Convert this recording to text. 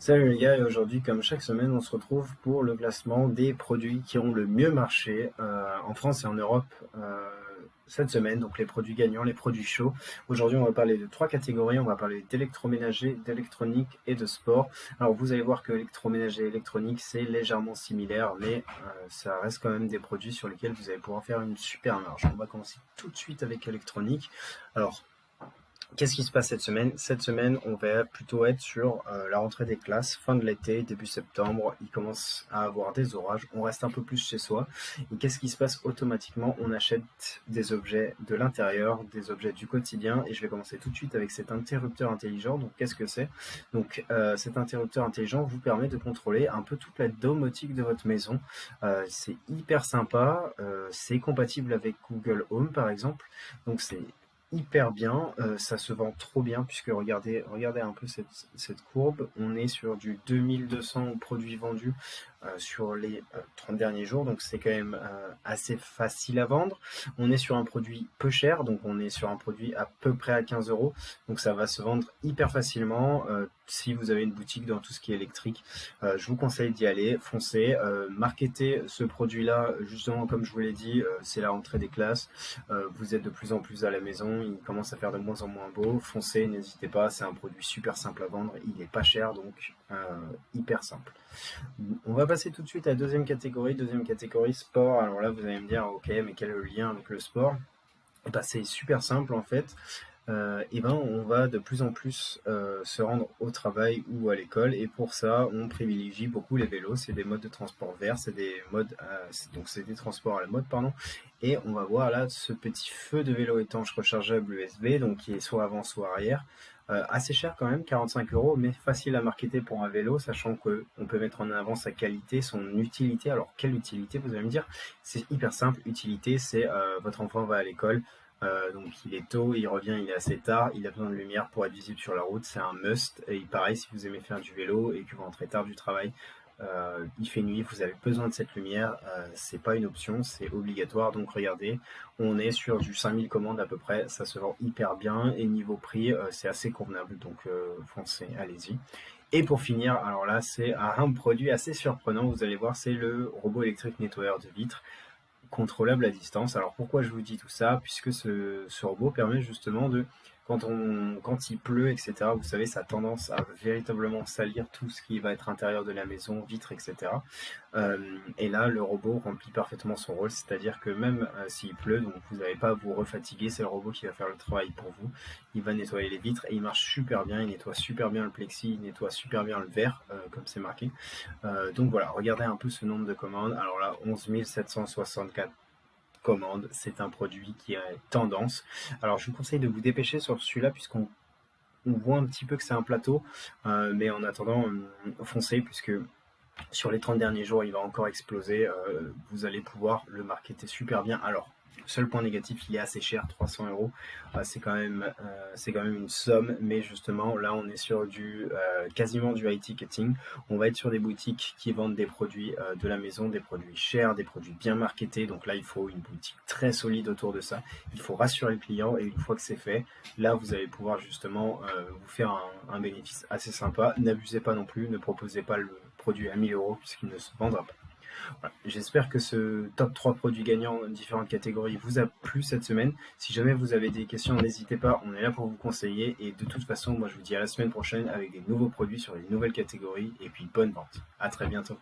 Salut les gars, et aujourd'hui, comme chaque semaine, on se retrouve pour le classement des produits qui ont le mieux marché en France et en Europe cette semaine. Donc les produits gagnants, les produits chauds. Aujourd'hui, on va parler de trois catégories. On va parler d'électroménager, d'électronique et de sport. Alors vous allez voir que électroménager et électronique, c'est légèrement similaire, mais ça reste quand même des produits sur lesquels vous allez pouvoir faire une super marge. On va commencer tout de suite avec électronique. Alors, qu'est-ce qui se passe cette semaine? Cette semaine, on va plutôt être sur la rentrée des classes, fin de l'été, début septembre. Il commence à avoir des orages. On reste un peu plus chez soi. Et qu'est-ce qui se passe automatiquement? On achète des objets de l'intérieur, des objets du quotidien. Et je vais commencer tout de suite avec cet interrupteur intelligent. Donc, qu'est-ce que c'est? Donc, cet interrupteur intelligent vous permet de contrôler un peu toute la domotique de votre maison. C'est hyper sympa. C'est compatible avec Google Home, par exemple. Donc, c'est hyper bien, ça se vend trop bien puisque regardez un peu cette courbe, on est sur du 2200 produits vendus sur les 30 derniers jours, donc c'est quand même assez facile à vendre. On est sur un produit peu cher, donc on est sur un produit à peu près à 15 euros, donc ça va se vendre hyper facilement. Si vous avez une boutique dans tout ce qui est électrique, je vous conseille d'y aller, foncez, marketez ce produit-là, justement comme je vous l'ai dit, c'est la rentrée des classes, vous êtes de plus en plus à la maison, il commence à faire de moins en moins beau, foncez, n'hésitez pas, c'est un produit super simple à vendre, il est pas cher, donc hyper simple. On va passer tout de suite à la deuxième catégorie sport. Alors là, vous allez me dire, ok, mais quel est le lien avec le sport? Eh ben, c'est super simple en fait. Et ben, on va de plus en plus se rendre au travail ou à l'école, et pour ça, on privilégie beaucoup les vélos. C'est des modes de transport verts, c'est des modes, donc c'est des transports à la mode, pardon. Et on va voir là ce petit feu de vélo étanche rechargeable USB, donc qui est soit avant, soit arrière. Assez cher quand même, 45 euros, mais facile à marketer pour un vélo, sachant qu'on peut mettre en avant sa qualité, son utilité. Alors, quelle utilité, vous allez me dire? C'est hyper simple. Utilité, c'est votre enfant va à l'école, donc il est tôt, il revient, il est assez tard, il a besoin de lumière pour être visible sur la route, c'est un must. Et pareil, si vous aimez faire du vélo et que vous rentrez tard du travail, il fait nuit, vous avez besoin de cette lumière, c'est pas une option, c'est obligatoire. Donc regardez, on est sur du 5000 commandes à peu près, ça se vend hyper bien et niveau prix, c'est assez convenable. Donc foncez, allez-y. Et pour finir, alors là, c'est un produit assez surprenant, vous allez voir, c'est le robot électrique nettoyeur de vitres contrôlable à distance. Alors pourquoi je vous dis tout ça? Puisque ce robot permet justement de, quand il pleut, etc., vous savez, ça a tendance à véritablement salir tout ce qui va être intérieur de la maison, vitres, etc. Et là, le robot remplit parfaitement son rôle, c'est-à-dire que même s'il pleut, donc vous n'avez pas à vous refatiguer, c'est le robot qui va faire le travail pour vous. Il va nettoyer les vitres et il marche super bien, il nettoie super bien le plexi, il nettoie super bien le verre, comme c'est marqué. Donc voilà, regardez un peu ce nombre de commandes. Alors là, 11 764 commandes, c'est un produit qui est tendance. Alors je vous conseille de vous dépêcher sur celui-là puisqu'on voit un petit peu que c'est un plateau, mais en attendant, foncez puisque sur les 30 derniers jours, il va encore exploser. Vous allez pouvoir le marketer super bien. Alors, seul point négatif, il est assez cher, 300 euros. C'est quand même une somme, mais justement, là, on est sur quasiment du high ticketing. On va être sur des boutiques qui vendent des produits de la maison, des produits chers, des produits bien marketés. Donc là, il faut une boutique très solide autour de ça. Il faut rassurer le client, et une fois que c'est fait, là, vous allez pouvoir justement vous faire un bénéfice assez sympa. N'abusez pas non plus, ne proposez pas le produit à 1000 euros puisqu'il ne se vendra pas. Voilà. J'espère que ce top 3 produits gagnants dans différentes catégories vous a plu cette semaine. Si jamais vous avez des questions, n'hésitez pas, on est là pour vous conseiller. Et de toute façon, moi je vous dis à la semaine prochaine avec des nouveaux produits sur les nouvelles catégories. Et puis bonne vente. À très bientôt.